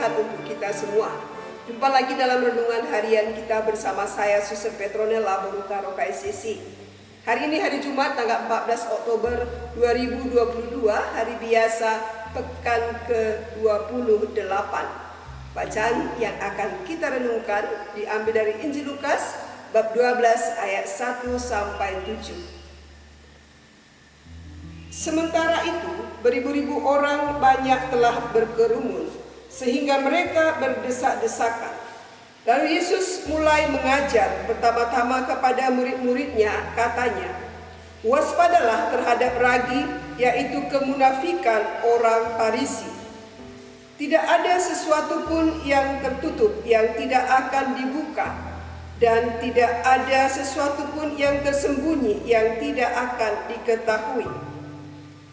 berkat untuk kita semua. Jumpa lagi dalam renungan harian kita bersama saya Suster Petronella Boruta Roka SCC. Hari ini hari Jumat tanggal 14 Oktober 2022, hari biasa pekan ke-28. Bacaan yang akan kita renungkan diambil dari Injil Lukas bab 12 ayat 1 sampai 7. Sementara itu, beribu-ribu orang banyak telah berkerumun, sehingga mereka berdesak-desakan. Lalu Yesus mulai mengajar pertama-tama kepada murid-muridnya, katanya, "Waspadalah terhadap ragi, yaitu kemunafikan orang Farisi. Tidak ada sesuatu pun yang tertutup yang tidak akan dibuka, dan tidak ada sesuatu pun yang tersembunyi yang tidak akan diketahui.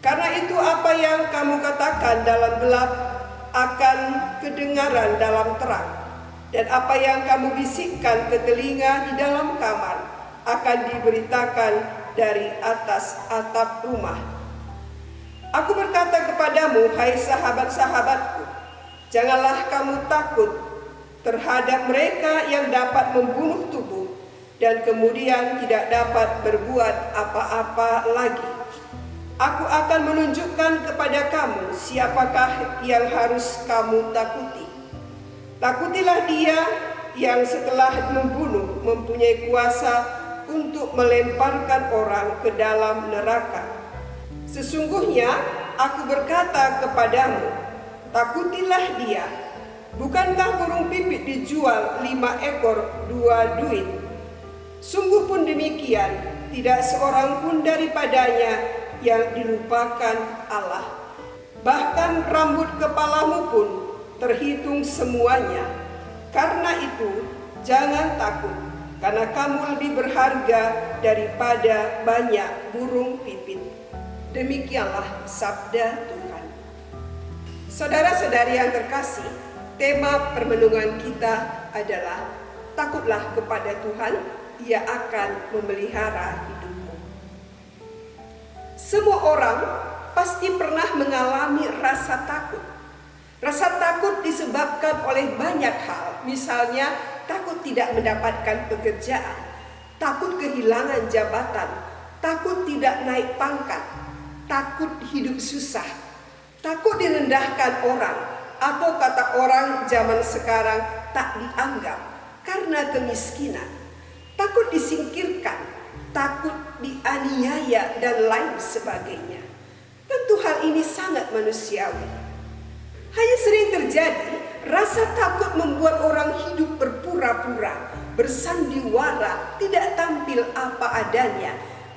Karena itu apa yang kamu katakan dalam gelap akan kedengaran dalam terang, dan apa yang kamu bisikkan ke telinga di dalam kamar akan diberitakan dari atas atap rumah. Aku berkata kepadamu, hai sahabat-sahabatku, janganlah kamu takut terhadap mereka yang dapat membunuh tubuh dan kemudian tidak dapat berbuat apa-apa lagi. Aku akan menunjukkan kepada kamu siapakah yang harus kamu takuti. Takutilah dia yang setelah membunuh mempunyai kuasa untuk melemparkan orang ke dalam neraka. Sesungguhnya aku berkata kepadamu, takutilah dia. Bukankah burung pipit dijual 5 ekor 2 duit? Sungguh pun demikian, tidak seorang pun daripadanya yang dilupakan Allah. Bahkan rambut kepalamu pun terhitung semuanya. Karena itu jangan takut, karena kamu lebih berharga daripada banyak burung pipit." Demikianlah sabda Tuhan. Saudara-saudari yang terkasih, tema permenungan kita adalah takutlah kepada Tuhan, Ia akan memelihara hidupmu. Semua orang pasti pernah mengalami rasa takut. Rasa takut disebabkan oleh banyak hal, misalnya takut tidak mendapatkan pekerjaan, takut kehilangan jabatan, takut tidak naik pangkat, takut hidup susah, takut direndahkan orang, atau kata orang zaman sekarang tak dianggap karena kemiskinan, takut disingkirkan, takut dianiaya, dan lain sebagainya. Tentu hal ini sangat manusiawi. Hanya sering terjadi, rasa takut membuat orang hidup berpura-pura, bersandiwara, tidak tampil apa adanya,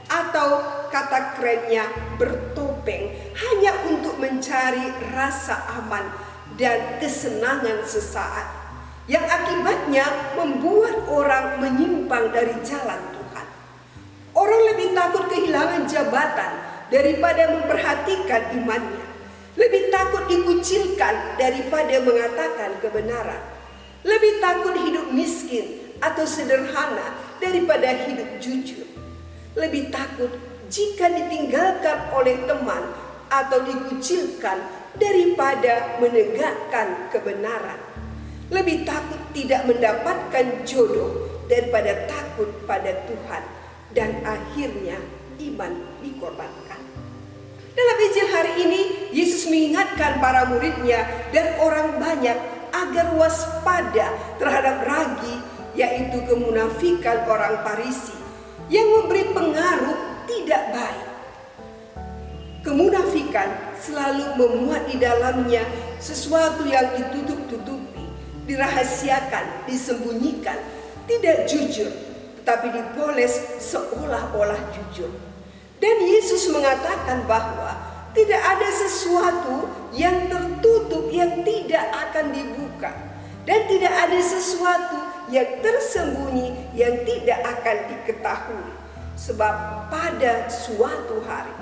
atau kata kerennya bertopeng, hanya untuk mencari rasa aman dan kesenangan sesaat, yang akibatnya membuat orang menyimpang dari jalan Tuhan. Orang lebih takut kehilangan jabatan daripada memperhatikan imannya. Lebih takut dikucilkan daripada mengatakan kebenaran. Lebih takut hidup miskin atau sederhana daripada hidup jujur. Lebih takut jika ditinggalkan oleh teman atau dikucilkan daripada menegakkan kebenaran. Lebih takut tidak mendapatkan jodoh daripada takut pada Tuhan. Dan akhirnya iman dikorbankan. Dalam Injil hari ini, Yesus mengingatkan para muridnya dan orang banyak agar waspada terhadap ragi, yaitu kemunafikan orang Farisi yang memberi pengaruh tidak baik. Kemunafikan selalu memuat di dalamnya sesuatu yang ditutup-tutupi, dirahasiakan, disembunyikan, tidak jujur, tapi dipoles seolah-olah jujur. Dan Yesus mengatakan bahwa tidak ada sesuatu yang tertutup yang tidak akan dibuka, dan tidak ada sesuatu yang tersembunyi yang tidak akan diketahui. Sebab pada suatu hari,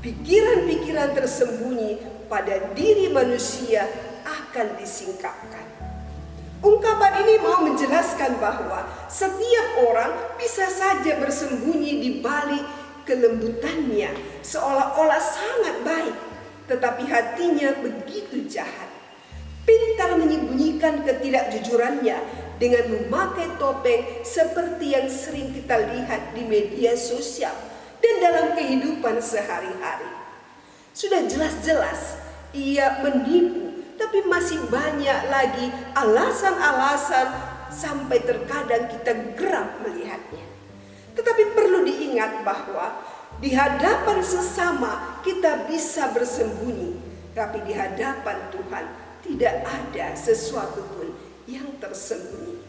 pikiran-pikiran tersembunyi pada diri manusia akan disingkapkan. Ungkapan ini mau menjelaskan bahwa setiap orang bisa saja bersembunyi di balik kelembutannya, seolah-olah sangat baik, tetapi hatinya begitu jahat. pintar menyembunyikan ketidakjujurannya dengan memakai topeng seperti yang sering kita lihat di media sosial dan dalam kehidupan sehari-hari. Sudah jelas-jelas ia menipu, tapi masih banyak lagi alasan-alasan sampai terkadang kita geram melihatnya. Tetapi perlu diingat bahwa di hadapan sesama kita bisa bersembunyi, tapi di hadapan Tuhan tidak ada sesuatu pun yang tersembunyi.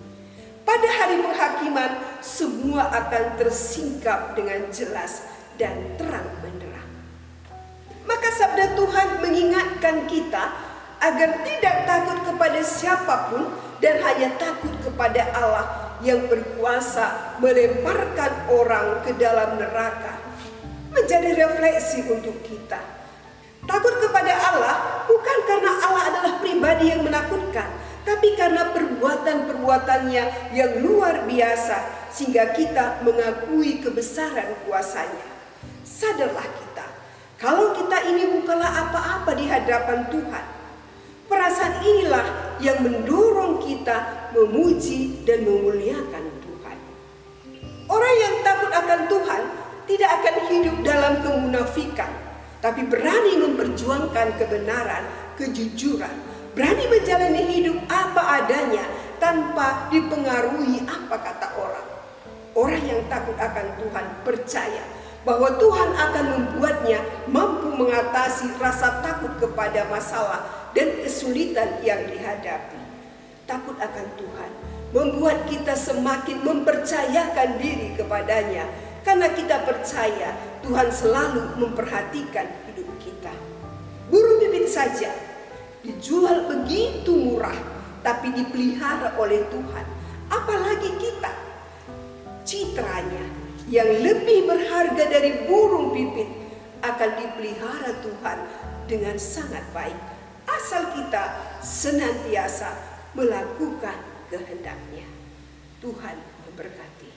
Pada hari penghakiman semua akan tersingkap dengan jelas dan terang benderang. Maka sabda Tuhan mengingatkan kita agar tidak takut kepada siapapun dan hanya takut kepada Allah yang berkuasa melemparkan orang ke dalam neraka. Menjadi refleksi untuk kita. Takut kepada Allah bukan karena Allah adalah pribadi yang menakutkan, tapi karena perbuatan-perbuatannya yang luar biasa sehingga kita mengakui kebesaran kuasanya. Sadarlah kita, kalau kita ini bukanlah apa-apa di hadapan Tuhan. Perasaan inilah yang mendorong kita memuji dan memuliakan Tuhan. Orang yang takut akan Tuhan tidak akan hidup dalam kemunafikan, tapi berani memperjuangkan kebenaran, kejujuran, berani menjalani hidup apa adanya tanpa dipengaruhi apa kata orang. Orang yang takut akan Tuhan percaya bahwa Tuhan akan membuatnya mampu mengatasi rasa takut kepada masalah dan kesulitan yang dihadapi. Takut akan Tuhan membuat kita semakin mempercayakan diri kepadanya, karena kita percaya Tuhan selalu memperhatikan hidup kita. Burung pipit saja dijual begitu murah, tapi dipelihara oleh Tuhan. Apalagi kita, citranya yang lebih berharga dari burung pipit akan dipelihara Tuhan dengan sangat baik, asal kita senantiasa melakukan kehendak-Nya. Tuhan memberkati.